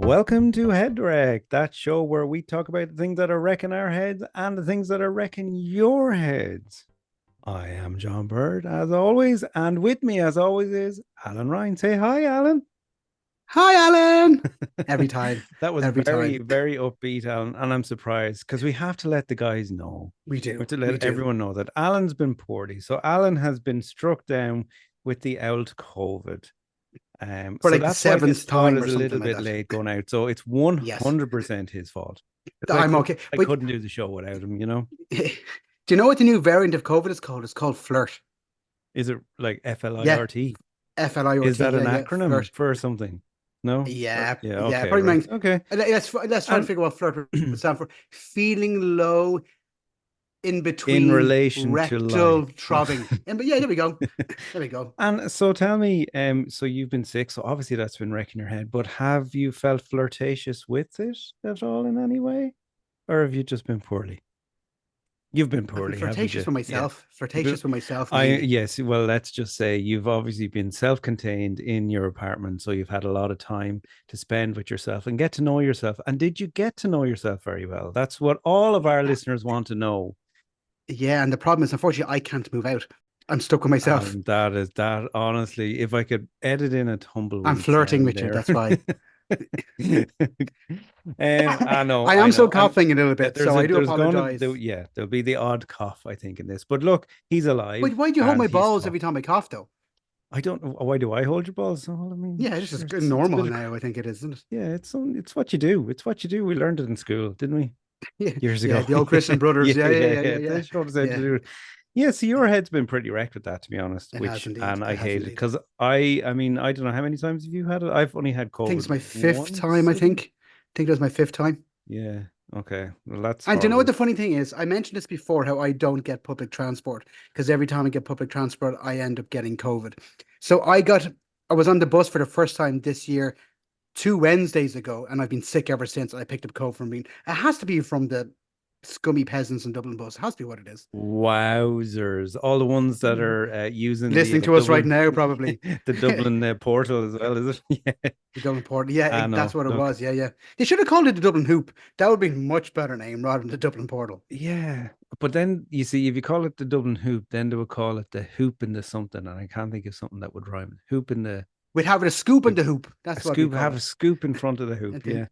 Welcome to Head Wreck, that show where we talk about the things that are wrecking our heads and the things that are wrecking your heads. I am John Bird, as always, and with me, as always, is Alan Ryan. Say hi, Alan. Hi, Alan. Every time, That was every very, time. very upbeat, Alan, and I'm surprised because we have to let the guys know. We We have do, to we let do. everyone know that Alan's been poorly. So Alan has been struck down with the old COVID. For So like the that's why this seventh pod time is or a something little like bit that. late going out. So it's Yes, 100% his fault. Because I'm okay. I But couldn't do the show without him, you know? do you know what the new variant of COVID is called? It's called flirt. Is it like Yeah, FLIRT? Is FLIRT. that Yeah, an yeah, acronym flirt. for something? No? Yeah, Yeah, yeah. okay, Probably right. means. Okay. Let's try to And figure out what flirt would stand for. Feeling low in in between relation to life. rectal throbbing. And but yeah, there we go. There we go. And so tell me, so you've been sick, so obviously that's been wrecking your head, but have you felt flirtatious with it at all in any way? Or have you just been poorly? You've been I've been poorly, haven't flirtatious you? with Yeah. myself. You've been, Flirtatious with myself I mainly. yes, well, let's just say you've obviously been self-contained in your apartment, so you've had a lot of time to spend with yourself and get to know yourself. And did you get to know yourself very well? That's what all of our listeners want to know. Yeah, and the problem is, unfortunately, I can't move out. I'm stuck with myself. And that is that. Honestly, if I could edit in a I'm tumbleweed flirting sound with you. there. That's why. I know, I I am still know. And coughing a little bit, so I do there's gonna apologize. yeah, there'll be the odd cough, I think, in this. But look, he's But alive why do you hold and my he's balls talking. every time I cough, though? I don't know why do I hold your balls? Well, I mean, Yeah, this is sure, it's a normal bit of now. I think it is, isn't it? yeah, it's what you do. It's what you do. We learned it in school, didn't we? Yeah, Years yeah. ago. The old Christian Yeah, brothers. Yeah, yeah, yeah, yeah, yeah, yeah. yeah, They showed us how to yeah. do it. Yeah, so your head's been pretty wrecked with that, to be honest, It has which indeed. and I It has hate it indeed. because I mean, I don't know how many times have you had it? I've only had I think it's COVID my fifth time. once, I I think. think it was my fifth time. Yeah. Okay. Well, that's And do you know what horrible. the funny thing is? I mentioned this before how I don't get public transport because every time I get public transport, I end up getting COVID. So I was on the bus for the first time this year 2 Wednesdays ago, and I've been sick ever since. I picked up COVID from being. It has to be from the scummy peasants in Dublin bus. It has to be what it is. Wowzers. All the ones that are using the Listening to us right Dublin now, probably the Dublin portal as well, is it? Yeah. the Dublin Port. Yeah, I that's know. what it Look, was. Yeah, yeah. They should have called it the Dublin Hoop. That would be a much better name rather than the Dublin Portal. yeah. But then you see, if you call it the Dublin hoop, then they would call it the hoop in the something, and I can't think of something that would rhyme. Hoop in We'd have it a scoop in the the hoop. a That's what we scoop, call have a it. scoop in front of the I hoop. think Yeah.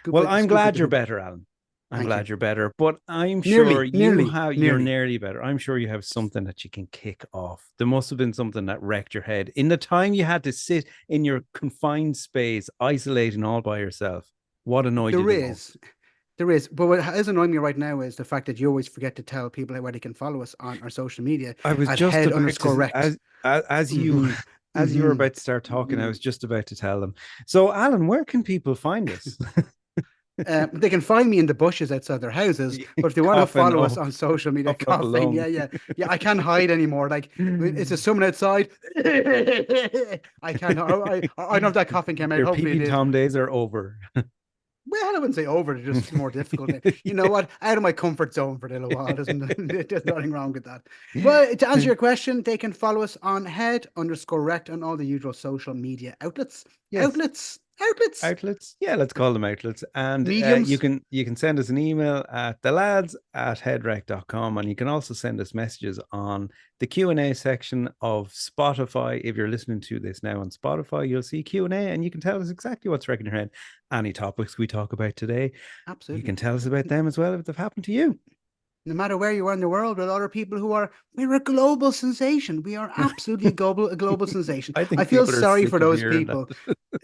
Well, I'm scoop at glad the you're hoop. better, Alan. I'm Thank you. glad you're better, but I'm sure Nearly, you nearly, have you're nearly. nearly better. I'm sure you have something that you can kick off. There must have been something that wrecked your head in the time you had to sit in your confined space, isolating all by yourself. What annoyed you There the most? is. There is. But what is annoying me right now is the fact that you always forget to tell people where they can follow us on our social media I was at just head about underscore to rect. as you Mm-hmm. as you were Mm-hmm. about to start talking, I Mm-hmm. was just about to tell them. So, Alan, where can people find us? They can find me in the bushes outside their houses, but if they want to Coughing follow us up, on social media, coughing up a coughing, lung. yeah, yeah, yeah, I can't hide anymore. Like it's someone outside. I can't. I don't know if that coughing came out. Your Hopefully it peeping did. Tom days are over. Well, I wouldn't say over. It's just more difficult. You know what? Out of my comfort zone for a little while. There's nothing wrong with that. Well, to answer your question, they can follow us on head underscore rect on all the usual social media outlets. Yes. Outlets. Outlets. Outlets, yeah, let's call them outlets. And Mediums. you can send us an email at the lads at headrec.com, and you can also send us messages on the Q&A section of Spotify. If you're listening to this now on Spotify, you'll see Q&A, and you can tell us exactly what's wrecking your head. Any topics we talk about today, you can Absolutely. tell us about them as well if they've happened to you. No matter where you are in the world, with other people we're a global sensation. We are absolutely a global sensation. I I think feel people are sorry for sick of those hearing that. people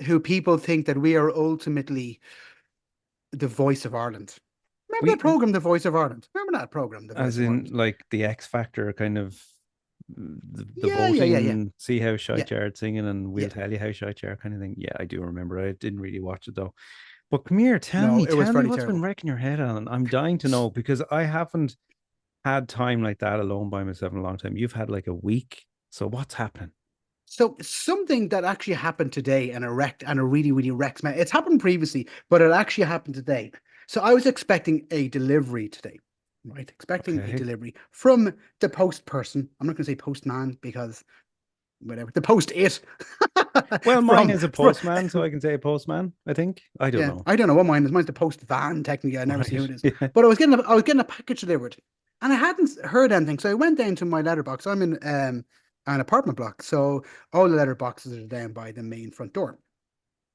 who people think that we are ultimately the voice of Ireland. Remember we that program, The Voice of Ireland? Remember that program, The as Voice of in Ireland? like the X Factor kind of the Yeah, yeah, yeah, yeah, voting, see how yeah, shite you are at singing, and we'll yeah. tell you how shite you are kind of thing. Yeah, I do remember. I didn't really watch it though. But No, it was tell me fairly what's been terrible. wrecking your head, Alan. I'm dying to know because I haven't had time like that alone by myself in a long time. You've had like a week. So what's happening? So something that actually happened today and a really, really wrecks me. It's happened previously, but it actually happened today. So I was expecting a delivery today, right? Expecting a Okay. delivery from the post person. I'm not going to say postman because whatever. The post it. Well, mine from, is a from postman, so I can say a postman, I think. I don't yeah, know. I don't know what mine is. Mine's the post van, technically. I never see who Right. it is. Yeah. But I was getting a package delivered and I hadn't heard anything. So I went down to my letterbox. I'm in an apartment block. So all the letterboxes are down by the main front door.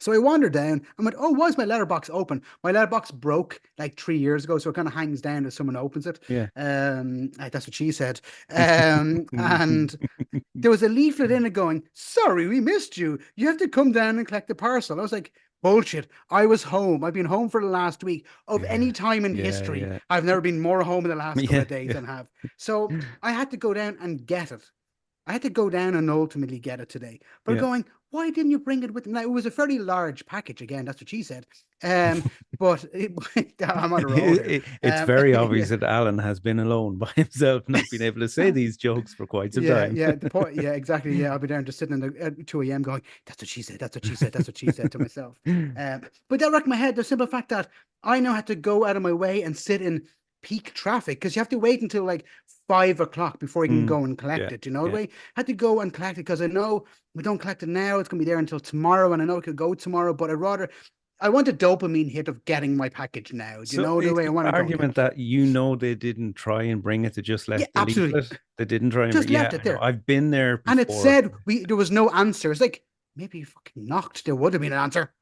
So I wandered down. I went, oh, why is my letterbox open? My letterbox broke like 3 years ago, so it kind of hangs down as someone opens it. Yeah. That's what she said. And there was a leaflet in it going, sorry, we missed you. You have to come down and collect the parcel. I was like, bullshit. I was home. I've been home for the last week. Of Yeah. any time in Yeah. history, Yeah. I've never been more home in the last couple Yeah. of days Yeah. than I have. So I had to go down and get it. I had to go down and ultimately get it today. But Yeah. going, why didn't you bring it with? Now it was a very large package again. That's what she said. Um, but I'm on a roll here. It's very Yeah, obvious that Alan has been alone by himself, not being able to say these jokes for quite some yeah, time. yeah. The point, yeah, exactly. Yeah, I'll be there just sitting in the at 2 a.m. going, "That's what she said. That's what she said. That's what she said" to myself. But that wrecked my head. The simple fact that I now had to go out of my way and sit in peak traffic because you have to wait until like 5 o'clock before you can Mm, go and collect yeah. it. You know, the Yeah. way had to go and collect it because I know we don't collect it now. It's gonna be there until tomorrow, and I know it could go tomorrow. But I want a dopamine hit of getting my package now. Do you So know the is way I the want to go and get argument it? that they didn't try and bring it, they just Yeah, left the absolutely. leaflet? They didn't try and Just bring, yeah, left it I know. there. I've been there And it before. said there was no answer. It's like maybe you fucking knocked. There would have been an answer.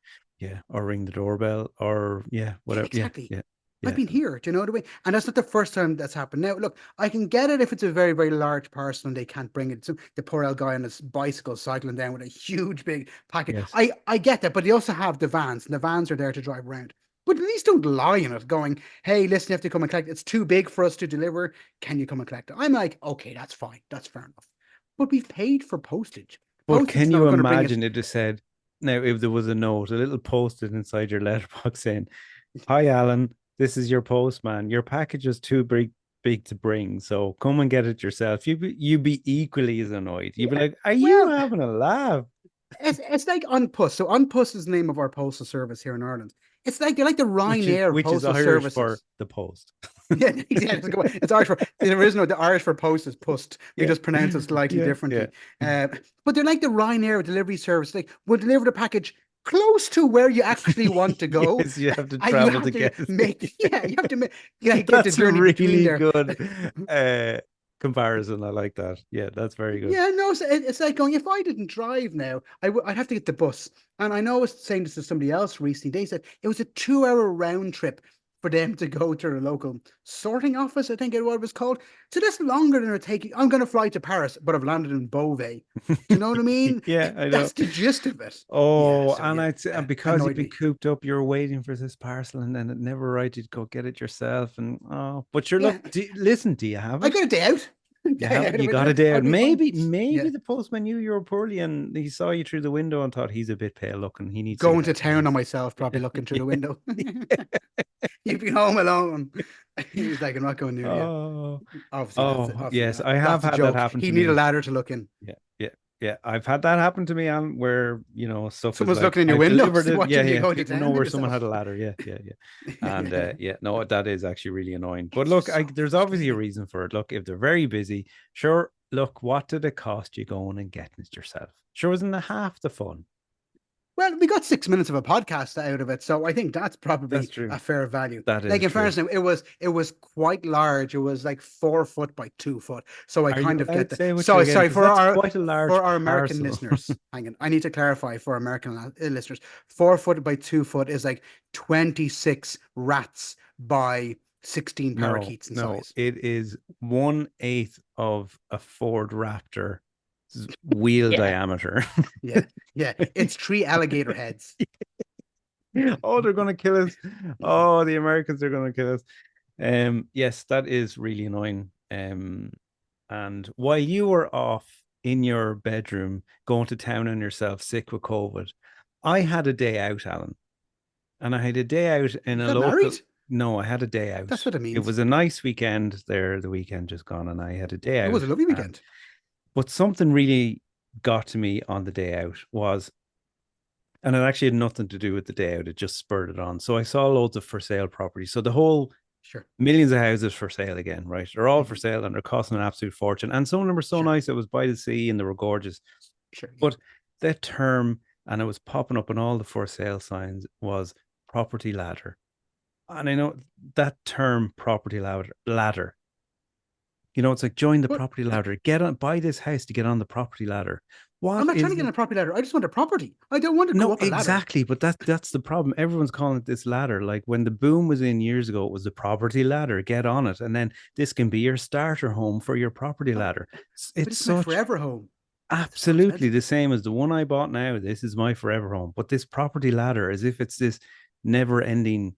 Yeah. Or ring the doorbell or yeah, Yeah, whatever. Yeah. exactly. Yeah. I've Yeah. been here. Do you know what I mean? And that's not the first time that's happened. Now, look, I can get it if it's a very, very large parcel and they can't bring it. So the poor old guy on his bicycle cycling down with a huge big package. Yes. I get that, but they also have the vans, and the vans are there to drive around. But at least don't lie in it, going, "Hey, listen, you have to come and collect. It's too big for us to deliver. Can you come and collect it?" I'm like, "Okay, that's fine. That's fair enough." But we've paid for postage. But Postage can now you we're going to bring it. imagine it just said, now, if there was a note, a little post-it inside your letterbox saying, "Hi, Alan, this is your postman. Your package is too big to bring, so come and get it yourself." You'd be equally as annoyed. You'd be Yeah. like, "Are you Well, having a laugh?" it's like Unpuss. So Unpuss is the name of our postal service here in Ireland. It's like they're like the Ryanair of Which is postal Irish for services. the post. Yeah, exactly. It's Irish for there is no the Irish for post is pust. We Yeah, just pronounce it slightly yeah, yeah. differently. But they're like the Ryanair delivery service. Like we'll deliver the package close to where you actually want to go, Yes, you have to and you travel have to to get it. make yeah, you have to make get the That's a journey between really there. good comparison. I like that. Yeah, that's very good. Yeah, no, it's like going, if I didn't drive now, I'd have to get the bus. And I know I was saying this to somebody else recently. They said it was a 2 hour round trip for them to go to the local sorting office, I think what it was called. So that's longer than it taking. I'm going to fly to Paris, but I've landed in Beauvais. Do you know what I mean? Yeah, I know. That's the gist of it. Yeah, Oh, so and yeah, I'd say, and because you've annoyed been me. cooped up, you're waiting for this parcel, and then it never arrived. You'd go get it yourself, and oh, but you're Yeah, look. Listen, do you have I it? got a day out. You Day have out it. You of it got there. it there. I'll be fine. Maybe Yeah, the postman knew you were poorly, and he saw you through the window and thought he's a bit pale looking. He needs to going get to out town now. on myself, probably looking through Yeah, the window. yeah. You'd be home alone. He's like, I'm not going near you. Oh, Obviously, that's it. oh, Obviously, yes. I have that's a had that joke. happen He to need a me. ladder to look in. Yeah, yeah, yeah. I've had that happen to me, and where stuff is Someone's like looking in your I've window, delivered it. Yeah, watching you yeah. go to No, town with where someone had yourself. a ladder. Yeah, yeah, yeah. And yeah, no, Yeah. that is actually really annoying. But It's look, just so there's obviously a frustrating. reason for it. Look, if they're very busy, sure. Look, what did it cost you going and getting it yourself? Sure, wasn't it half the fun? Well, we got 6 minutes of a podcast out of it, so I think that's That's probably true. a fair value. That Like is in true. fairness, now, it was quite large. It was like 4 foot by 2 foot. So I Are you kind of allowed get to the say what you're sorry, getting? sorry Because that's quite a for large our American parcel. listeners. Hang on, I need to clarify for American listeners. 4 foot by 2 foot is like 26 rats by 16 No, parakeets in no, size. it is 1/8 of a Ford Raptor wheel Yeah, diameter. yeah, yeah. It's three alligator heads. Oh, they're gonna kill us. Oh, the Americans are gonna kill us. Yes, that is really annoying. And while you were off in your bedroom going to town on yourself, sick with COVID, I had a day out, Alan, and I had a day out in You a got local. married? No, I had a day out. That's what it It means. was a nice weekend there, the weekend just gone, and I had a day It was out. a lovely And weekend. but something really got to me on the day out was, and it actually had nothing to do with the day out, it just spurred it on. So I saw loads of for sale properties. So the whole Sure. millions of houses for sale again, right? They're all for Mhm. sale and they're costing an absolute fortune. And some of them were so Sure. nice. It was by the sea and they were gorgeous. Sure. Yeah. But the term, and it was popping up on all the for sale signs, was property ladder. And I know that term, property ladder, it's like join the But property ladder, get on, buy this house to get on the property ladder. I'm What not trying to is get on it? a property ladder. I just want a property. I don't want to go No, up a ladder. exactly. But that's the problem. Everyone's calling it this ladder. Like when the boom was in years ago, it was the property ladder. Get on it. And then this can be your starter home for your property But, ladder. but It's it's my such forever home. It's so absolutely expensive. the same as the one I bought now. This is my forever home. But this property ladder, as if it's this never ending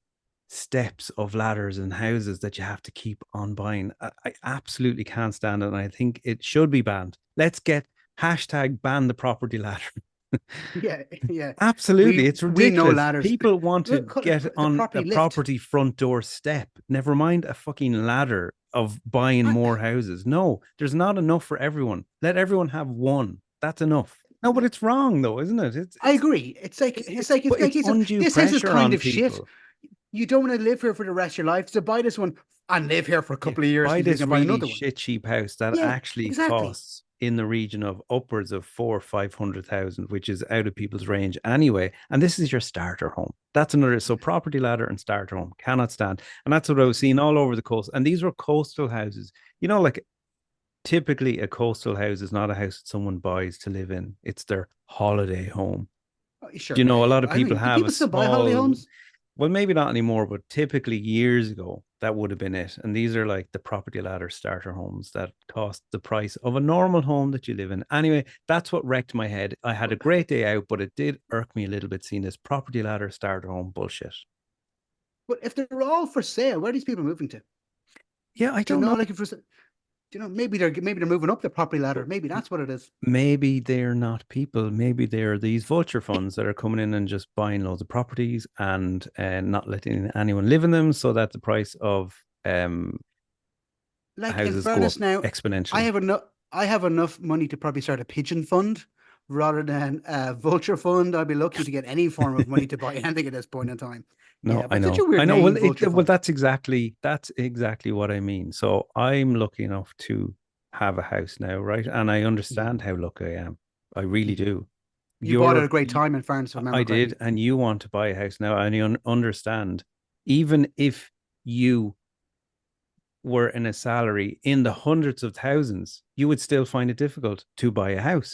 steps of ladders and houses that you have to keep on buying. I absolutely can't stand it. And I think it should be banned. Let's get hashtag ban the property ladder. Yeah, yeah. Absolutely. It's We know ridiculous. ladders. People want We'll to call it get the on a property lift. property front door step, never mind a fucking ladder of buying I, more houses. No, there's not enough for everyone. Let everyone have one. That's enough. No, but it's wrong though, isn't it? It's I it's agree. It's like it's it's it's like it's like it's he said, undue this house is pressure kind on of shit. people. You don't want to live here for the rest of your life, so buy this one and live here for a Yeah. couple of years Buy until you this can buy really another one. shit cheap house that Yeah, actually exactly. costs in the region of upwards of 400,000 or 500,000, which is out of people's range anyway. And this is your starter home. That's another. So property ladder and starter home cannot stand. And that's what I was seeing all over the coast. And these were coastal houses. Like typically a coastal house is not a house that someone buys to live in. It's their holiday home. Sure, A yeah, yeah. lot of But I people mean, do have a people still buy holiday small, homes? well, maybe not anymore, but typically years ago, that would have been it. And these are like the property ladder starter homes that cost the price of a normal home that you live in. Anyway, that's what wrecked my head. I had a great day out, but it did irk me a little bit seeing this property ladder starter home bullshit. But if they're all for sale, where are these people moving to? Yeah, I They're don't know. not looking for. Maybe they're moving up the property ladder. Maybe that's what it is. Maybe they're not people. Maybe they're these vulture funds that are coming in and just buying loads of properties and not letting anyone live in them, so that the price of Like in houses go up fairness, now I exponentially. have enough. I have enough money to probably start a pigeon fund rather than a vulture fund. I'd be lucky to get any form of money to buy anything at this point in time. No, Yeah, I but such a know. I weird know. Well, name, vulture fund. that's exactly what I mean. So I'm lucky enough to have a house now, right? And I Mhm, understand how lucky I am. I really mhm. do. You bought it at You're a great time, in fairness, if I I remember did, correctly. and you want to buy a house now, and you understand, even if you were in a salary in the hundreds of thousands, you would still find it difficult to buy a house.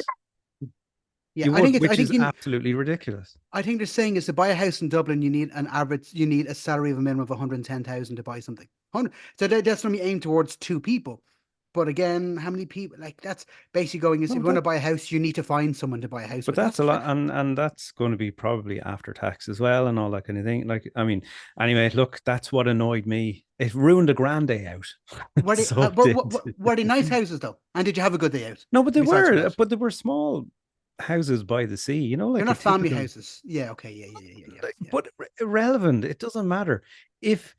Yeah, You I think would, it's. which is absolutely ridiculous. I think they're saying is to buy a house in Dublin, you need a salary of a minimum of 110,000 to buy something. 100, so that's only aimed towards two people. But again, how many people? Like that's basically going is if No, you want to buy a house, you need to find someone to buy a house but with. that's That's a fair. lot, and that's going to be probably after tax as well, and all that kind of thing. Like, I mean, anyway, look, that's what annoyed me. It ruined a grand day out. Were they, So it did. were they nice houses though? And did you have a good day out? No, but they Besides from were, that, but they were small houses by the sea. they're Like a not family typical, houses. Yeah. Okay. Yeah. Yeah. Yeah. Yeah. like, Yeah. but irrelevant. It doesn't matter if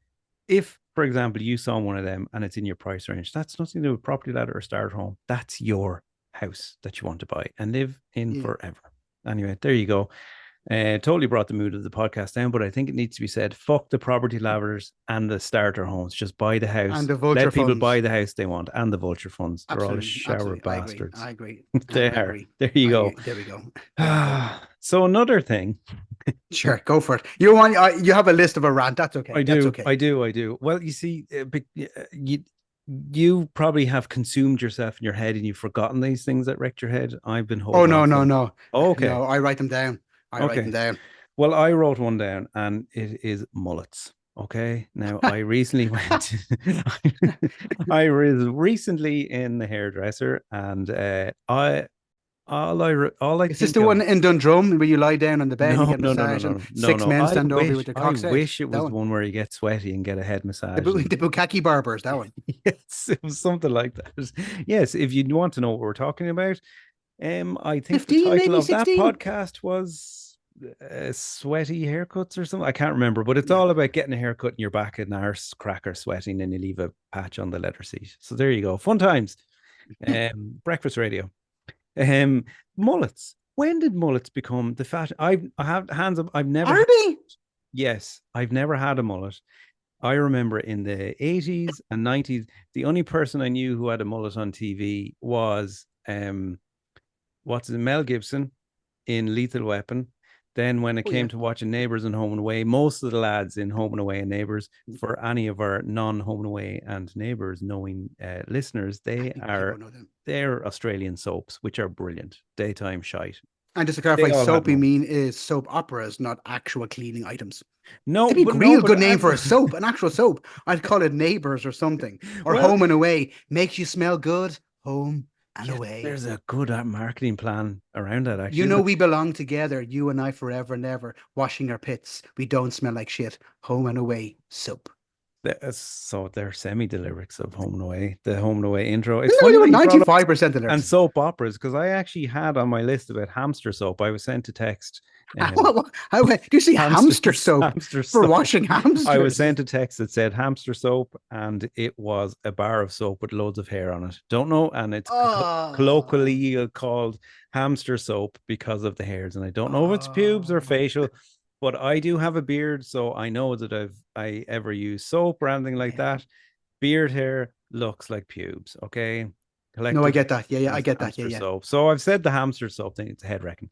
for example, you saw one of them and it's in your price range. That's nothing to do with property ladder or start home. That's your house that you want to buy and live in Yeah. forever. Anyway, there you go. Totally brought the mood of the podcast down, but I think it needs to be said: fuck the property ladders and the starter homes. Just buy the And house. the vulture Let people buy funds. the house they want, and the vulture funds. They're all a Absolutely. shower of Absolutely. I agree. bastards. I agree. They I are. agree. There you I go. agree. There we go. There we go. So another thing, Sure, go for it. You have a list of a rant. That's okay. I That's do, okay. I do, I do. Well, you see, you probably have consumed yourself in your head and you've forgotten these things that wrecked your head. I've been Oh holding on no, to no, them. no. Okay, No, I write them down. I write them okay. down. Well, I wrote one down and it is mullets. Okay. Now, I recently went, I was recently in the hairdresser and all I Is this think the one of, in Dundrum where you lie down on the bed and you no, get a no, no, no, massage and no, no, six no. men stand over you with their I cocks out? wish it That was the one. one where you get sweaty and get a head massage The and Bukaki barbers, that one. yes, it was something like that. Yes, if you want to know what we're talking about, I think the 15, title maybe of that 16? podcast was "Sweaty Haircuts" or something. I can't remember, but it's Yeah. all about getting a haircut in your back and arse cracker sweating, and you leave a patch on the leather seat. So there you go, fun times. Breakfast radio. Um, Mullets. When did mullets become the fashion? I have hands up. I've never Are had. they? Yes, I've never had a mullet. I remember in the 80s and 90s, the only person I knew who had a mullet on TV was what's it, Mel Gibson. in Lethal Weapon. Then when it Oh came yeah. to watching Neighbours and Home and Away, most of the lads in Home and Away and Neighbours, for any of our non-Home and Away and Neighbours knowing listeners, I think people know them. they're Australian soaps, which are brilliant. Daytime shite. And just to They clarify, all have soap you moments. mean is soap operas, not actual cleaning items. No, It'd be but a no, real but good name for a soap, an actual soap. I'd call it Neighbours or something. Or well, Home and Away. Makes you smell good. Home and yeah, Away. there's a good marketing plan around that, You actually, know isn't we belong together, you and I forever and ever, washing our pits. We don't smell like shit. Home and Away soap. So they're semi lyrics of Home and Away, the Home and Away intro. It's No, they funny were that you brought up 95% of and lyrics. soap operas because I actually had on my list about hamster soap. I was sent a text. Um, How do you see hamster hamster soap hamster for soap. washing I was hamsters? sent a text that said hamster soap, and it was a bar of soap with loads of hair on it. Don't know, and it's Oh, colloquially called hamster soap because of the hairs, and I don't know if it's pubes or oh, facial. But I do have a beard, so I know that I ever use soap or anything like yeah. that. Beard hair looks like pubes. Okay, No, I collectively get that. Yeah, yeah, I as get that. Yeah, hamster yeah. soap. So I've said the hamster soap thing. It's a head wrecking.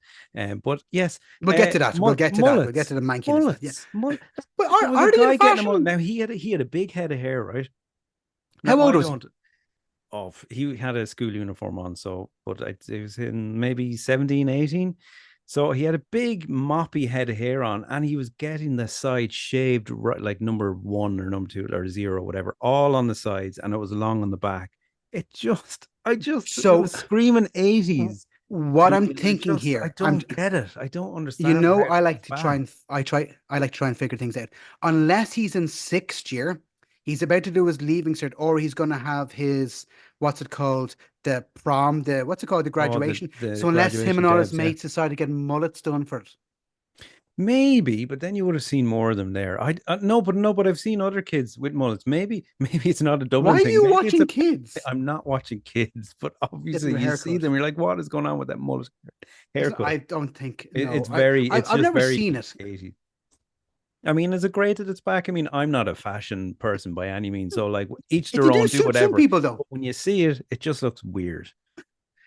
But yes, We'll get to that. We'll get to that. We'll get to mullets, the mankiness. Yeah. mullets. But There was a are they in guy getting a mullet. fashion? Now he had a big head of hair, right? Now How old I was he? don't. Oh, he had a school uniform on, so but it was in maybe 17, 18. So he had a big moppy head of hair on, and he was getting the sides shaved right, like number one or number two or zero, or whatever, all on the sides, and it was long on the back. It So was screaming 80s to what me. I'm And thinking I here, don't get it. I don't you understand how know, it could be bad. I like to try and figure things out. Unless he's in sixth year, he's about to do his leaving cert, or he's going to have his what's it called, the prom, the what's it called, the Oh, graduation. the So unless him graduation and all his debs, yeah. mates decide to get mullets done for it, Maybe, but then you would have seen more of them there. No, but I've seen other kids with mullets. Maybe it's not a why Dublin are thing. you Maybe it's a. watching kids I'm not watching kids, but getting obviously their you hair see cut? them. You're like, what is going on with that mullet Listen, haircut? I don't think It's no. very. It's I've just never very seen it. 80s. I mean, is it great that it's back? I mean, I'm not a fashion person by any means, so like each It their did do own, do suit some whatever. people though. But when you see it, it just looks weird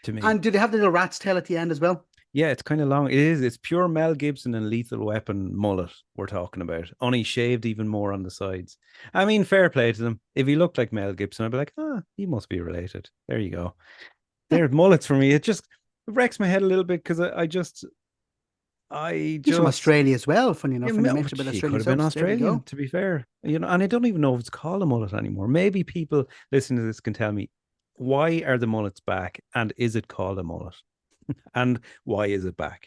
to me. And did they have the little rat's tail at the end as well? Yeah, it's kind of long. It is. It's pure Mel Gibson and Lethal Weapon mullet we're talking about. Only shaved even more on the sides. I mean, fair play to them. If he looked like Mel Gibson, I'd be like, he must be related. There you go. There's mullets for me. It just wrecks my head a little bit because I He's from just, Australia as well, funny yeah, enough, when you mentioned about he could Australian have been soaps. There we Australian, go. to be fair. And I don't even know if it's called a mullet anymore. Maybe people listening to this can tell me why are the mullets back and is it called a mullet? And why is it back?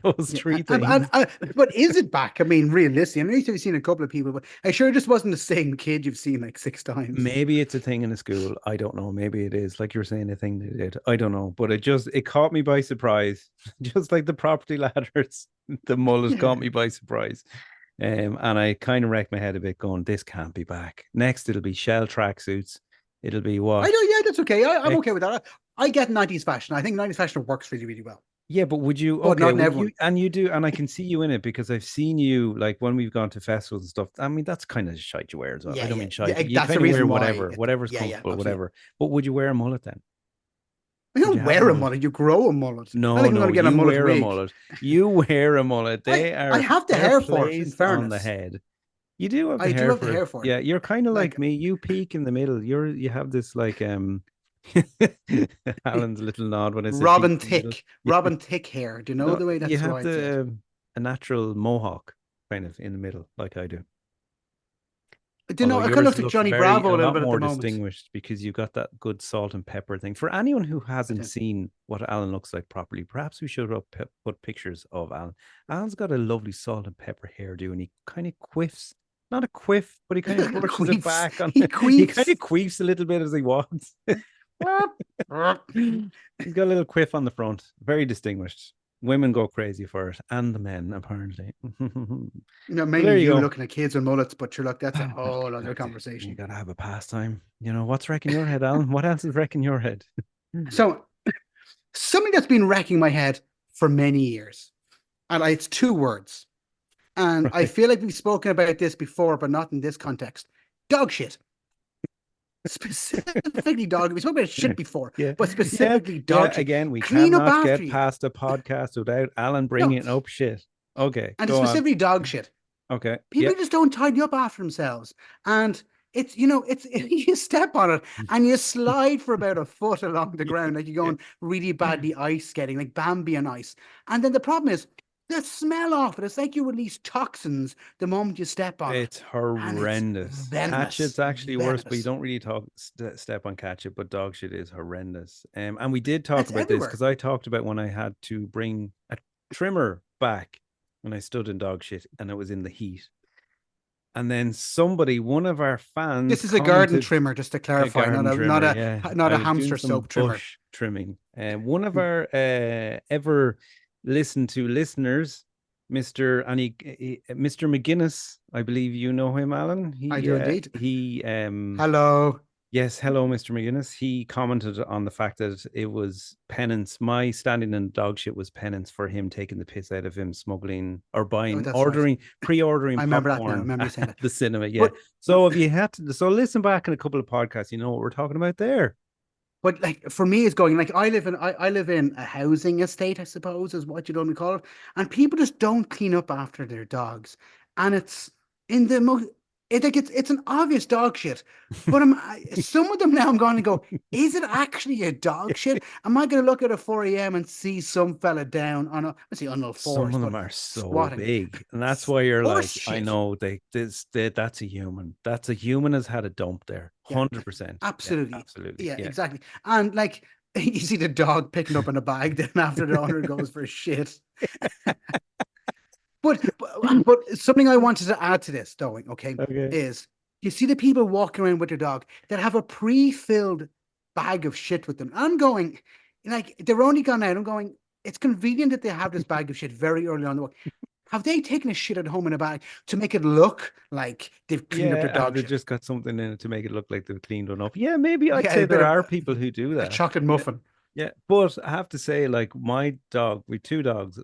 Those Yeah, three things. but is it back? I mean, realistically, I know you've seen a couple of people, but I sure it just wasn't the same kid you've seen like six times. Maybe it's a thing in a school. I don't know. Maybe it is, like you're saying, a thing they did. I don't know. But it caught me by surprise. Just like the property ladders, the mullet Yeah. caught me by surprise. And I kind of wrecked my head a bit going, this can't be back. Next, it'll be shell tracksuits. It'll be I what? know, yeah, that's okay. I'm okay Next, with that. I get 90s fashion. I think 90s fashion works really, really well. yeah, but would you, But okay, not in would you, everyone. and you do, and I can see you in it because I've seen you like when we've gone to festivals and stuff. I mean, that's kind of shite you wear as well. I Yeah, don't yeah, mean shite. yeah. You That's the kind of wear reason why. whatever's Yeah, yeah, comfortable, absolutely. whatever. But would you wear a mullet then? You Would you don't have a wear a mullet? mullet, you grow a mullet. Not No, like I'm going no, to get a you mullet wear a wig. mullet. You wear a mullet. I have the They're hair for it, in placed on the fairness. head. You do have the I do hair have the for it. hair for it. Yeah, you're kind of like Like, me. You peak in the middle. You have this like Alan's little nod when I say peak in the middle. Robin Thicke hair. Do you know No, the way you that's how have I'd say it? a natural mohawk kind of in the middle, like I do. Do you Although know, I kind of yours look like looks Johnny very Bravo a a little lot bit at the more moment. distinguished because you've got that good salt and pepper thing. For anyone who I hasn't do. seen what Alan looks like properly, perhaps we should put pictures of Alan. Alan's got a lovely salt and pepper hairdo, and he kind of quiffs, not a quiff, but he kind of brushes it Queefs. back on. He He kind queefs. of queefs a little bit as he walks. He's got a little quiff on the front, very distinguished. Women go crazy for it, and the men apparently. You know, So mainly there you you go. looking at kids with mullets, but you're like, that's a Well, whole other look, you conversation. gotta have a pastime. What's wrecking your head, Alan? What else is wrecking your head? So, something that's been racking my head for many years, and it's two words. And I Right. feel like we've spoken about this before, but not in this context. Dog shit. Specifically dog shit. We spoke about shit before, Yeah, but yeah, specifically yeah. dog shit. Again, we Clean up cannot after get you. past a podcast without Alan No, bringing up shit. Okay, and it's go on. specifically dog shit. Okay, People yep. just don't tidy up after themselves. And it's, it's you step on it and you slide for about a foot along the ground, like you're Yeah. going really badly ice skating, like Bambi on ice. And then the problem is the smell of it. It's like you release toxins the moment you step on it. It's And it's horrendous. Cat venomous. shit's actually worse, but you Venomous. don't really talk step on cat shit. But dog shit is horrendous. And we did talk It's about this everywhere. because I talked about when I had to bring a trimmer back when I stood in dog shit and it was in the heat. And then somebody, one of our fans, This is a garden commented trimmer, just to a clarify, garden trimmer. Yeah, not I a was doing hamster some soap trimmer. bush trimming. And one of our ever listened to listeners, Mr. McGuinness, I believe you know him, Alan. I do indeed. He Hello. Yes, hello, Mr. McGuinness. He commented on the fact that it was penance. My standing in dog shit was penance for him taking the piss out of him smuggling or Oh, buying, that's right. pre-ordering I remember that now. I popcorn remember you saying at that. the cinema. Yeah. But So if you had to, so listen back in a couple of podcasts, you know what we're talking about there. But like for me, it's going like I live in a housing estate, I suppose, is what you don't call it, and people just don't clean up after their dogs, and it's in the most it's an obvious dog shit, but some of them now I'm going to go, is it actually a dog shit? Am I going to look at a 4 a.m. and see some fella down on I see on all Some fours, of but them are so squatting, big, and that's why you're horse like, I shit. know that's a human. That's a human has had a dump there, Yeah, 100%. Yeah, absolutely. absolutely. Yeah, Yeah. exactly. And like you see the dog picking up in a bag then after the owner goes for a shit. But something I wanted to add to this, though, okay, Okay. is you see the people walking around with their dog that have a pre-filled bag of shit with them. I'm going, like, they're only gone out. I'm going, it's convenient that they have this bag of shit very early on the walk. Have they taken a shit at home in a bag to make it look like they've cleaned up their Yeah, have dog they shit? just got something in it to make it look like they've cleaned one up? Yeah, maybe I'd Yeah, say a bit there of are people who do a that. chocolate Yeah, muffin. yeah. But I have to say, like my dog, we two dogs.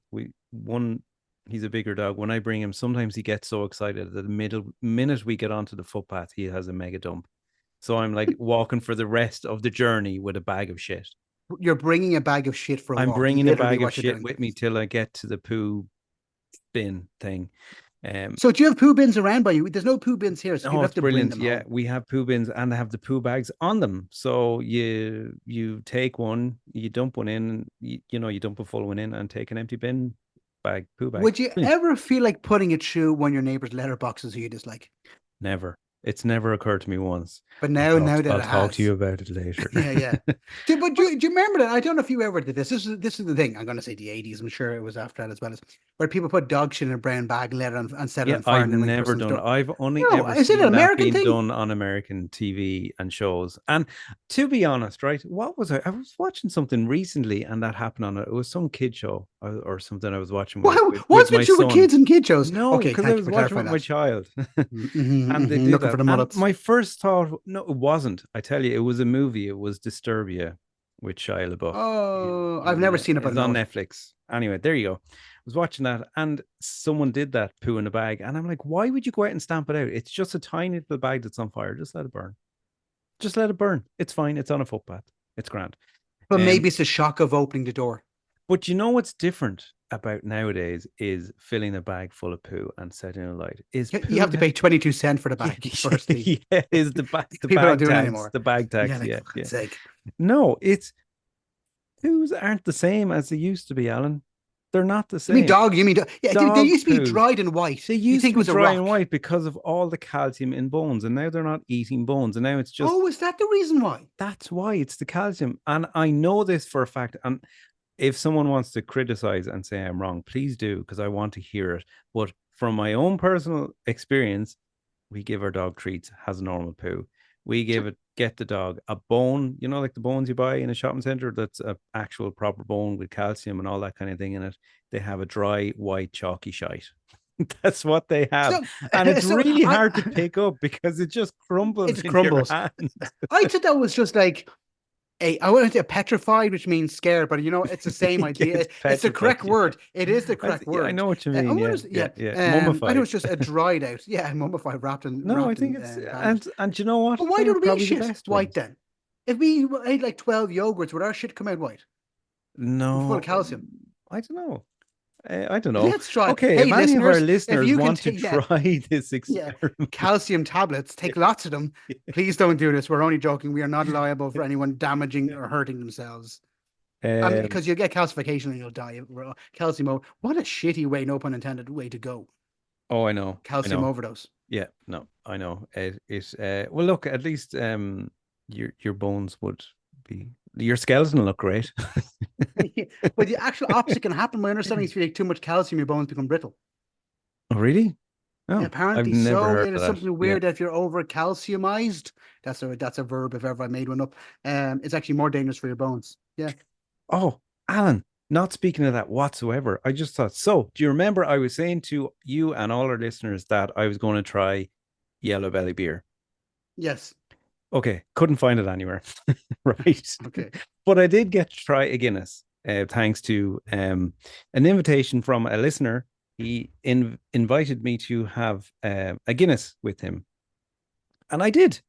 He's a bigger dog. When I bring him, sometimes he gets so excited that the middle minute we get onto the footpath, he has a mega dump. So I'm like walking for the rest of the journey with a bag of shit. You're bringing a bag of shit for a I'm walk, bringing a literally bag of what you're shit doing. with me till I get to the poo bin thing. Um, So do you have poo bins around by you? There's no poo bins here, so Oh, people have it's to bring brilliant. them Yeah, home. we have poo bins and they have the poo bags on them. So you take one, you dump one in, you dump a full one in and take an empty poo bag. Would you Brilliant. ever feel like putting it through one of your neighbor's letterboxes who you dislike? Never. It's never occurred to me once. But now that I'll it talk to you has, about it later. yeah, yeah. But But do you remember that? I don't know if you ever did this. This is the thing. I'm going to say the 80s. I'm sure it was after that as well as where people put dog shit in a brown bag, let it on, and set it yeah, on fire, I've and then ring the never person's done. door. I've only No, ever is it an seen that American being thing? done on American TV and shows. And to be honest, right, what was I? I was watching something recently, and that happened on it. It was some kid show or something I was watching with What's my with you with son. kids and kid shows? No, Okay, because I thank you was for watching with clarifying my that. child, and they do Looking for that. the And mullets. my first thought, no, it wasn't. I tell you, it was a movie. It was Disturbia with Shia LaBeouf. Oh, I've never seen it, but I It's on know it. Netflix. Anyway, there you go. I was watching that, and someone did that poo in a bag, and I'm like, why would you go out and stamp it out? It's just a tiny little bag that's on fire. Just let it burn. Just let it burn. It's fine. It's on a footpath. It's grand. But Um, maybe it's the shock of opening the door. but you know what's different about nowadays is filling a bag full of poo and setting it alight. Is You have poo to pay 22 cents for the bag, firstly. yeah, is the People don't bag do it tax. anymore. The bag Yeah, tax, like, yeah, for yeah. God's sake. No, it's poos aren't the same as they used to be, Alan. They're not the You mean same. dog? You mean dog? Yeah, they Dog used to be poo. dried and white. They You used think to it be was a dry and rock. white because of all the calcium in bones, and now they're not eating bones, and now it's just Oh, is that the reason why? that's why it's the calcium. And I know this for a fact. And if someone wants to criticize and say I'm wrong, please do, because I want to hear it. But from my own personal experience, we give our dog treats, has a normal poo. We Sure. get the dog a bone, like the bones you buy in a shopping center, that's a actual proper bone with calcium and all that kind of thing in it. They have a dry, white, chalky shite. That's what they have. So, And it's so really hard to pick up because it just crumbles it in your crumbles. hand. I thought that was just like I wouldn't say petrified, which means scared, but it's the same idea. It's It's the petrified. correct word. It is the correct Yeah, I word. know what you I mean. wonder, Yeah, yeah. yeah. I know Mummified. it's just a dried out, yeah, mummified, No, I wrapped think in it's bandage. and you know what? But why They're don't we probably the shit best white ones. then? If we ate like 12 yogurts, would our shit come out white? Full of No, calcium. I don't know. I don't know. Let's try. Okay, if Hey, any of our listeners, if listeners you can want to take, yeah, try this yeah, experiment, calcium tablets, take lots of them. Please don't do this. We're only joking. We are not liable for anyone damaging or hurting themselves. um, Because you'll get calcification and you'll die. Calcium. What a shitty way, no pun intended, way to go. oh, I Calcium know. overdose. Yeah, no, I know. Well, look, at least your bones would be your skeleton will look great. But the actual opposite can happen. My understanding is if you take too much calcium, your bones become brittle. Oh, really? Oh, I've Apparently never so. heard It of is that. something Yeah. weird that if you're over calciumized, that's a verb if ever I made one up. It's actually more dangerous for your bones. Yeah. Oh, Alan, not speaking of that whatsoever. I just thought, so do you remember I was saying to you and all our listeners that I was going to try yellow belly beer? Yes. Okay, couldn't find it anywhere. Right. Okay. But I did get to try a Guinness, thanks to an invitation from a listener. He invited me to have a Guinness with him, and I did.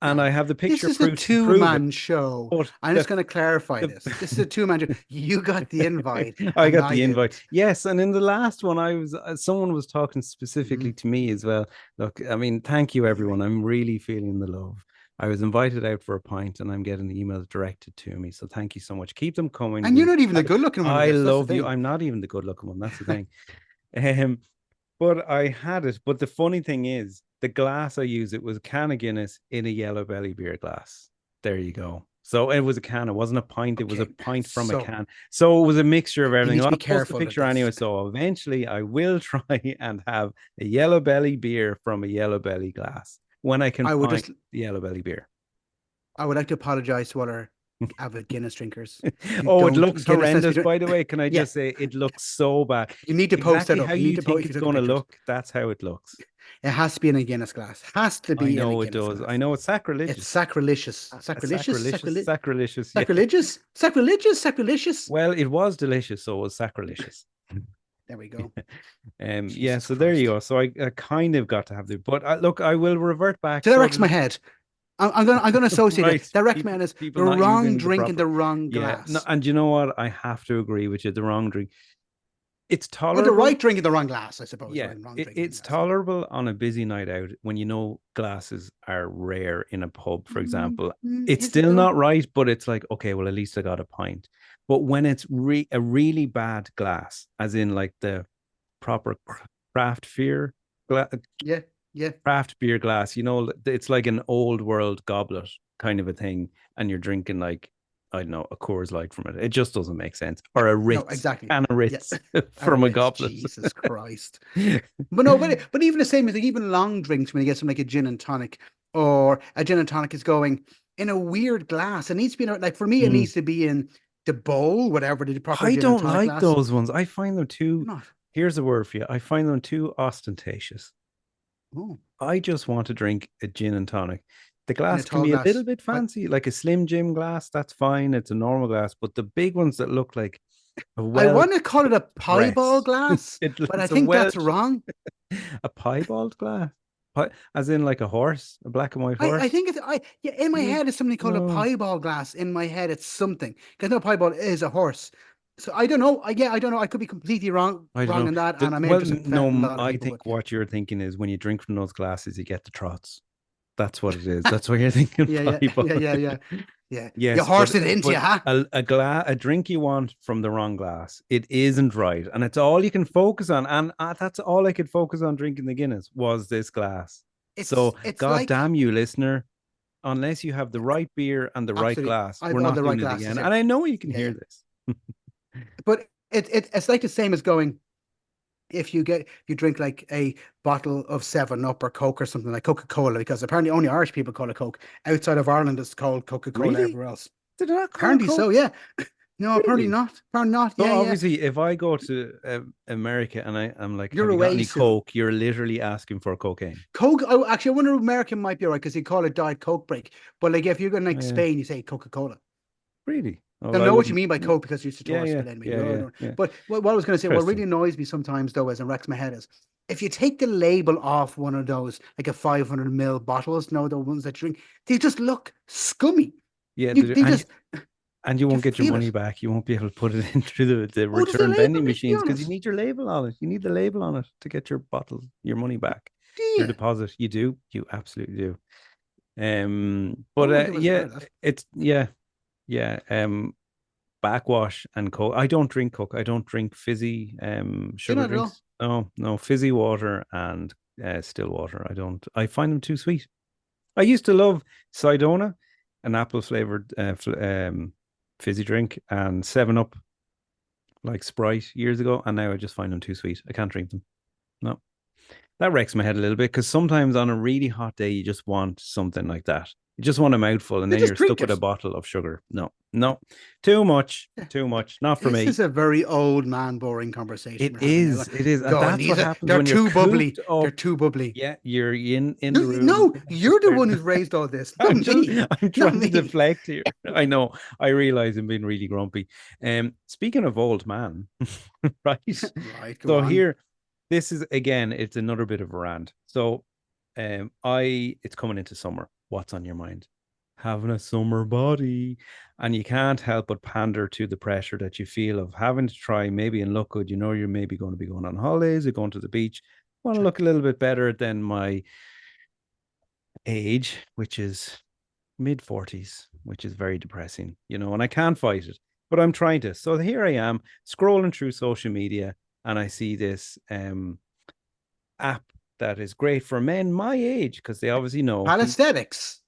And I Now, have the this picture is a proof to prove it. two-man show. But I'm just going to clarify the this. This is a two-man show. You got the invite, I and got I the invite. didn't. Yes, and in the last one, I was someone was talking Mhm. specifically to me as well. Look, I mean, thank you Anyway, everyone. I'm really feeling the love. I was invited out for a pint, and I'm getting the emails directed to me. So thank you so much. Keep them coming. and you're not even the good-looking one of I this. That's the love you. thing. I'm not even the good looking one. That's the thing. Um, but I had it. But the funny thing is, the glass I used, it was a can of Guinness in a yellow belly beer glass. There you go. So it was a can. It wasn't a pint. It was a Okay, pint from a so can. So it was a mixture of you everything. need to be I'll post the careful with picture this. anyway. So eventually I will try and have a yellow belly beer from a yellow belly glass when I can I would find just, the yellow belly beer. I would like to apologize to all our avid Guinness drinkers. You Oh, it don't looks Guinness has to be horrendous, doing. by the way. Can I Yeah, just say it looks so bad? you need to post Exactly that how up. You need you to post think if you it's took the going to pictures. look, that's how it looks. It has to be in a Guinness glass. Has to I be in a know it Guinness does. I glass. know it's It's sacrilegious. sacrilegious. Sacrilegious. Sacrilegious, sacrilegious. Yeah. Sacrilegious. Sacrilegious. Sacrilegious. Well, it was delicious, so it was sacrilegious. There we go. Yeah, Jesus so there you Christ. go. So I kind of got to have the, but look, I will revert back. So that So wrecks my the head. I'm gonna associate it. right That wrecks my people head as people the not wrong using the drink in proper. the wrong Yeah, no, glass. and you know what? I have to agree with you. The wrong drink. It's Or the tolerable. right drink in the wrong glass, I suppose. Yeah, Right, wrong drink in the wrong it's glass. Yeah. tolerable on a busy night out when you know glasses are rare in a pub, for example. It's Is it still though? not right, but it's like, okay, well, at least I got a pint. But when it's a really bad glass, as in like the proper craft beer, gla- Yeah. Yeah. craft beer glass, it's like an old world goblet kind of a thing, and you're drinking like, I don't know, a Coors Light from it. It just doesn't make sense. Yeah. Or a No, Ritz, exactly. can of Yeah. Ritz A from a Ritz. goblet. Jesus Christ. But no, but even the same as like even long drinks when you get something like a gin and tonic or a gin and tonic is going in a weird glass. It needs to be like for me, it Mm. needs to be in the bowl, whatever the proper I gin and don't tonic like glass. those ones. I find them too, Not. here's a word for you. I find them too ostentatious. Oh, I just want to drink a gin and tonic. The in a glass can tall be a little glass. bit I fancy, like a Slim Jim glass. That's fine. It's a normal glass, but the big ones that look like a I well want to call it a pieball dress, glass, but I it's a think that's wrong. a piebald glass, as in like a horse, a black and white I horse. think it's yeah, in my Mm, head it's something called a no, pieball glass. In my head it's something because no pieball is a horse. So I don't know. I don't know. I could be completely I don't wrong know. in that, and I may have Well, just offended a no, lot of I people. think But yeah, what you're thinking is when you drink from those glasses, you get the trots. That's what it is. That's what you're thinking, yeah, yeah, piebald. yeah, yeah, yeah, yeah. You Yes, horse it into you, but huh? a drink you want from the wrong glass, it isn't right, and it's all you can focus on. And that's all I could focus on drinking the Guinness was this glass. So, It's God like damn you, listener! Unless you have the right beer and the right absolutely. glass, I've we're all not the right doing it glasses again. here. And I know you can Yeah, hear yeah. this. But it's like the same as going. If you drink like a bottle of Seven Up or Coke or something like Coca Cola, because apparently only Irish people call it Coke. Outside of Ireland, it's called Coca Cola Really? everywhere else. Did I not call it Apparently so, Coke? yeah. No, apparently Really? not. Apparently not. So Yeah, yeah. obviously, if I go to America and I'm like, You're "Have you got away any soon. Coke?" You're literally asking for cocaine. Coke. Oh, actually, I wonder if American might be all right because they call it Diet Coke break. But like, if you're going Oh, like yeah. Spain, you say Coca Cola. Really? Oh, I I know what you wouldn't. mean by No. coat because you used to Yeah, toss, yeah, but anyway, yeah, yeah, yeah. but what I was going to say, what really Interesting. annoys me sometimes though, is and wrecks my head is if you take the label off one of those like a 500 ml bottles, no, the ones that you drink, they just look scummy. Yeah, They just and you you won't get your feel money it. back. You won't be able to put it into the Oh, there's a return label vending needs to be machines on because you it. need your label on it. You need the label on it to get your bottle, your money back, Do your you? deposit. You do. You absolutely do. But Oh, I was aware yeah, of that. it's yeah. Backwash and Coke. I don't drink Coke. I don't drink fizzy You're sugar not at all. drinks. No, no, fizzy water and still water. I don't. I find them too sweet. I used to love Sidona, an apple flavored fizzy drink, and Seven Up like Sprite years ago, and now I just find them too sweet. I can't drink them. No, that wrecks my head a little bit because sometimes on a really hot day you just want something like that. You just want a mouthful, and They then just you're drink stuck with a it. bottle of sugar. No, no, too much, Yeah. too much. Not for This me. is a very old man, boring conversation It we're having now. is, it is, and Going, that's these what are happens they're when you're too bubbly. cooped They're up. too bubbly. Yeah, you're in No, the room. no, you're the one who's raised all this, not I'm just me. I'm Not trying to me. deflect here. I know. I realize I'm being really grumpy. Speaking of old man, right? Right, go So on. here, this is again, it's another bit of a rant. So it's coming into summer. What's on your mind? Having a summer body. And you can't help but pander to the pressure that you feel of having to try maybe and look good. You know, you're maybe going to be going on holidays or going to the beach. Want to Sure. look a little bit better than my age, which is mid 40s, which is very depressing, you know, and I can't fight it, but I'm trying to. So here I am scrolling through social media and I see this app that is great for men my age because they obviously know Calisthenics.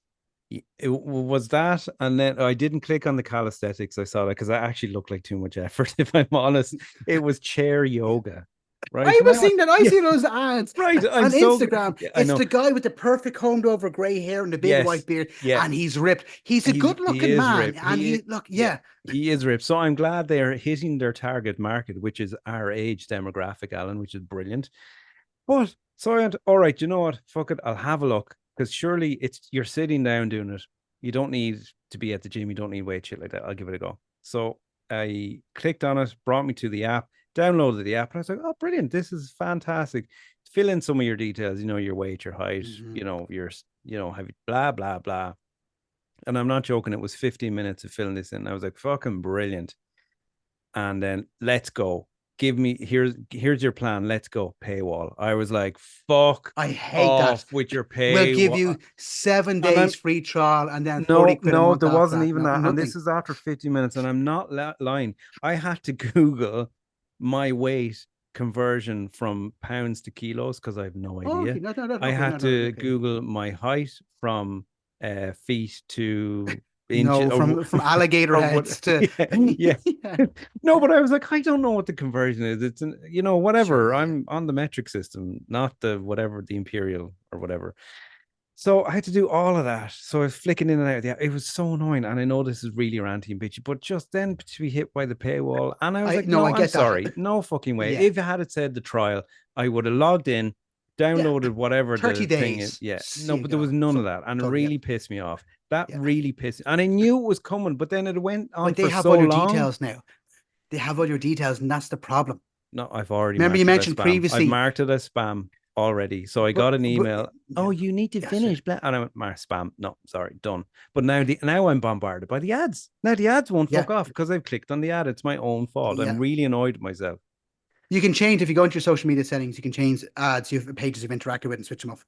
it was that. And then I didn't click on the calisthenics. I saw that because I actually looked like too much effort, if I'm honest. It was chair yoga, right? I was Now, seeing that. I yeah, see those ads right. I'm on so, Instagram. yeah, I It's know. the guy with the perfect combed over grey hair and the big Yes. white beard, Yeah. and he's ripped. He's a good He looking is man, ripped. and he look, Yeah, yeah. he is ripped. So I'm glad they're hitting their target market, which is our age demographic, Alan, which is brilliant. But so I went, all right, you know what? Fuck it, I'll have a look because surely it's you're sitting down doing it. You don't need to be at the gym. You don't need weight shit like that. I'll give it a go. So I clicked on it, brought me to the app, downloaded the app, and I was like, oh, brilliant! This is fantastic. Fill in some of your details. You know, your weight, your height. Mhm. You know, have you blah blah blah. And I'm not joking, it was 15 minutes of filling this in. I was like, fucking brilliant. And then let's go. Give me here's your plan. Let's go. Paywall. I was like, fuck I hate that. off with your We'll give paywall. you 7 days And free trial and then 40 no, quid a no, month there after wasn't that. even No, that. And this nothing. is after 50 minutes, and I'm not lying. I had to Google my weight conversion from pounds to kilos because I have no Oh, okay, idea. I okay, had no, to okay. Google my height from feet to inches No, or from alligator or what. heads to Yeah, yeah. yeah. No, but I was like, I don't know what the conversion is. It's Sure, whatever. yeah. I'm on the metric system, not the whatever the imperial or whatever. So I had to do all of that. So I was flicking in and out. Yeah, it was so annoying. And I know this is really ranty and bitchy, but just then to be hit by the paywall. And I was I like, no, I no, I'm get that. sorry. No fucking way. Yeah. If you had it said the trial, I would have logged in, Yeah. downloaded whatever 30 the thing is. days. Yeah. See No, you but there was go. none of So that. And it go, yeah. really pissed me off. That Yeah. really pissed me. And I knew it was coming, but then it went on But they for have so all your long. details now. They have all your details, and that's the problem. No, I've already Remember you marked it as mentioned spam. I've previously, marked it as spam already. So I but got an email. Oh, yeah. you need to Yes, sir. finish. Blah. And I went, mark spam. No, sorry, done. But now I'm bombarded by the ads. Now the ads won't Yeah. fuck off because I've clicked on the ad. It's my own fault. I'm Yeah. really annoyed with myself. You can change if you go into your social media settings, you can change ads you have pages you've interacted with and switch them off.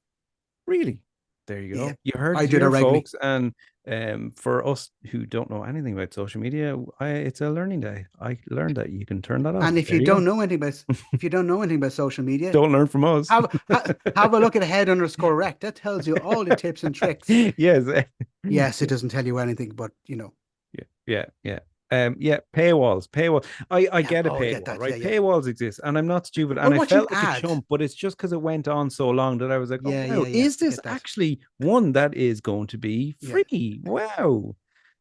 Really. There you Yeah. go. You heard I it do that here, regularly. folks. And for us who don't know anything about social media, it's a learning day. I learned that you can turn that And off. if There you you don't go. know anything about if you don't know anything about social media, Don't learn from us. have a look at head_rec. That tells you all the tips and tricks. Yes. Yes, it doesn't tell you anything, but you know. Yeah. Yeah, paywall. I Yeah, get a oh, I get paywall, that. Yeah, right? yeah. Paywalls exist, and I'm not stupid. Or And I watching felt like a ads. chump, but it's just because it went on so long that I was like, oh Yeah, wow, yeah, yeah. is I this get that. actually one that is going to be Yeah. free? Wow.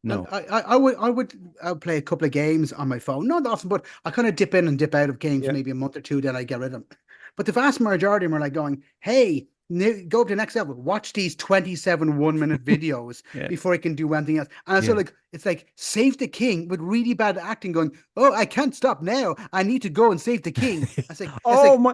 And No. I would play a couple of games on my phone, not often, but I kind of dip in and dip out of games Yeah. maybe a month or two, then I get rid of them. But the vast majority of them are like going, hey, go up to the next level. Watch these 27 1 minute videos Yeah. before I can do anything else. And so Yeah. like it's like save the king with really bad acting, going, oh, I can't stop now. I need to go and save the king. It's Oh like my,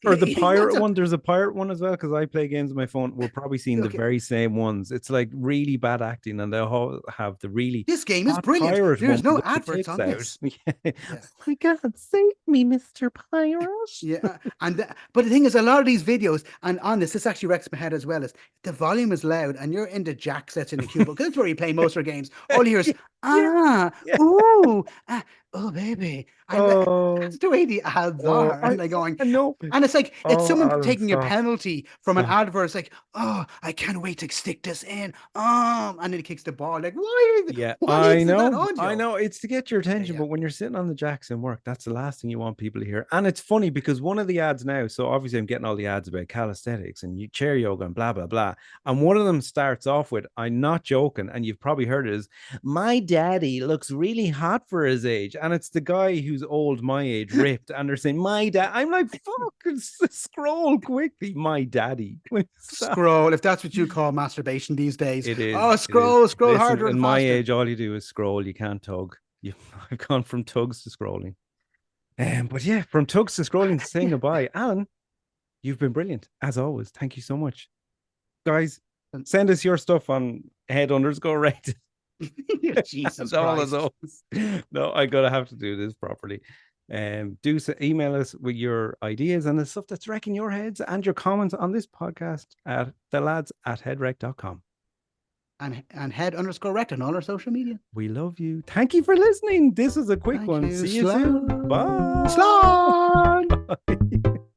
or the that's pirate one. There's a pirate one as well because I play games on my phone. We're probably seeing the okay. very same ones. It's like really bad acting, and they'll all have the really This game is hot brilliant. pirate There's woman no with the adverts tits on out. this. Yeah. Yeah. Oh my God, save me, Mr. Pirate. Yeah, but the thing is, a lot of these videos, and on this actually wrecks my head as well, is the volume is loud, and you're in the jack sets in the cubicle because that's where you play most of your games. All you hear is Yeah, yeah, ah, yeah. ooh, ah, oh baby, and Oh, that's the way the ads oh, are, and they're going, I know. and it's like it's Oh, someone Alan, taking a stop, penalty from an stop. advert. It's like, oh, I can't wait to stick this in, and then he kicks the ball. Like, Yeah, what I is that know. I audio? know. It's to get your Yeah, attention, yeah, but when you're sitting on the jacks in work, that's the last thing you want people to hear. And it's funny because one of the ads now, so obviously I'm getting all the ads about calisthenics and chair yoga and blah, blah, blah. And one of them starts off with, I'm not joking, and you've probably heard it, is my daddy looks really hot for his age. And it's the guy who's old, my age, ripped, and they're saying, my dad. I'm like, fuck, scroll quickly, my daddy. Stop. scroll. If that's what you call masturbation these days, It is. oh, It is. scroll Listen, harder in and my faster. age, all you do is scroll. You can't tug. You, I've gone from tugs to scrolling. But yeah, from tugs to scrolling to saying Yeah. goodbye. Alan, you've been brilliant as always. Thank you so much, guys. Send us your stuff on head underscore right. Jesus All of Christ. those. No, I gotta have to do this properly. Do email us with your ideas and the stuff that's wrecking your heads and your comments on this podcast at thelads@headwreck.com. And head underscore rect on all our social media. We love you. Thank you for listening. This was a quick Thank one. you. See you soon. Slow. Bye. Slán. Bye.